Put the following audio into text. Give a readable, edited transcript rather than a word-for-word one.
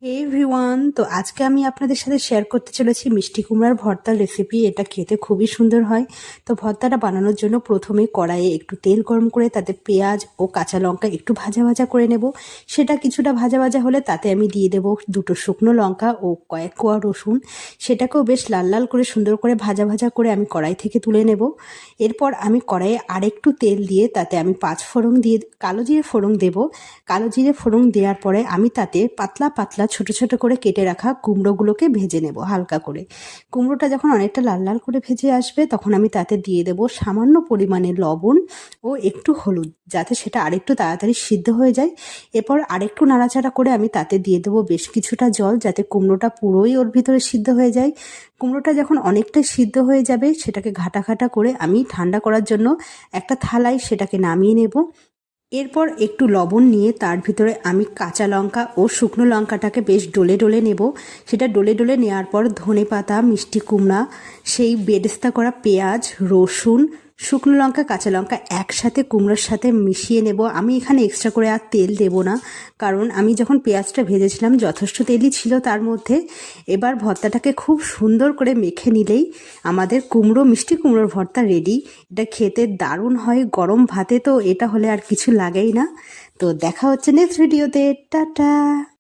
হে everyone, তো আজকে আমি আপনাদের সাথে শেয়ার করতে চলেছি মিষ্টি কুমড়ার ভর্তার রেসিপি। এটা খেতে খুবই সুন্দর হয়। তো ভর্তাটা বানানোর জন্য প্রথমে কড়াইয়ে একটু তেল গরম করে তাতে পেঁয়াজ ও কাঁচা লঙ্কা একটু ভাজা ভাজা করে নেব। সেটা কিছুটা ভাজা ভাজা হলে তাতে আমি দিয়ে দেবো দুটো শুকনো লঙ্কা ও কয়েক কোয়া রসুন। সেটাকেও বেশ লাল লাল করে সুন্দর করে ভাজা ভাজা করে আমি কড়াই থেকে তুলে নেব। এরপর আমি কড়াইয়ে আরেকটু তেল দিয়ে তাতে আমি পাঁচ ফোড়ন দিয়ে কালো জিরে ফোড়ন দেব। কালো জিরে ফোড়ন দেওয়ার পরে আমি তাতে পাতলা পাতলা ছোট ছোট করে কেটে রাখা কুমড়োগুলোকে ভেজে নেব হালকা করে। কুমড়োটা যখন অনেকটা লাল লাল করে ভেজে আসবে তখন আমি তাতে দিয়ে দেব সামান্য পরিমাণে লবণ ও একটু হলুদ, যাতে সেটা আরেকটু তাড়াতাড়ি সিদ্ধ হয়ে যায়। এরপর আরেকটু নাড়াচাড়া করে আমি তাতে দিয়ে দেবো বেশ কিছুটা জল, যাতে কুমড়োটা পুরোই ওর ভিতরে সিদ্ধ হয়ে যায়। কুমড়োটা যখন অনেকটা সিদ্ধ হয়ে যাবে সেটাকে ঘাটা ঘাটা করে আমি ঠান্ডা করার জন্য একটা থালায় সেটাকে নামিয়ে নেব। এরপর একটু লবণ নিয়ে তার ভিতরে আমি কাঁচা লঙ্কা ও শুকনো লঙ্কাটাকে বেশ ডলে ডলে নেব। সেটা ডলে ডলে নেওয়ার পর ধনেপাতা, মিষ্টি কুমড়া, সেই বেরেস্তা করা পেঁয়াজ, রসুন, শুকনো লঙ্কা, কাঁচা লঙ্কা একসাথে কুমড়োর সাথে মিশিয়ে নেব। আমি এখানে এক্সট্রা করে আর তেল দেব না, কারণ আমি যখন পেঁয়াজটা ভেজেছিলাম যথেষ্ট তেলই ছিল তার মধ্যে। এবার ভর্তাটাকে খুব সুন্দর করে মেখে নিলেই আমাদের মিষ্টি কুমড়োর ভর্তা রেডি। এটা খেতে দারুণ হয়, গরম ভাতে তো এটা হলে আর কিছু লাগেই না। তো দেখা হচ্ছে নেক্সট ভিডিওতে। টাটা।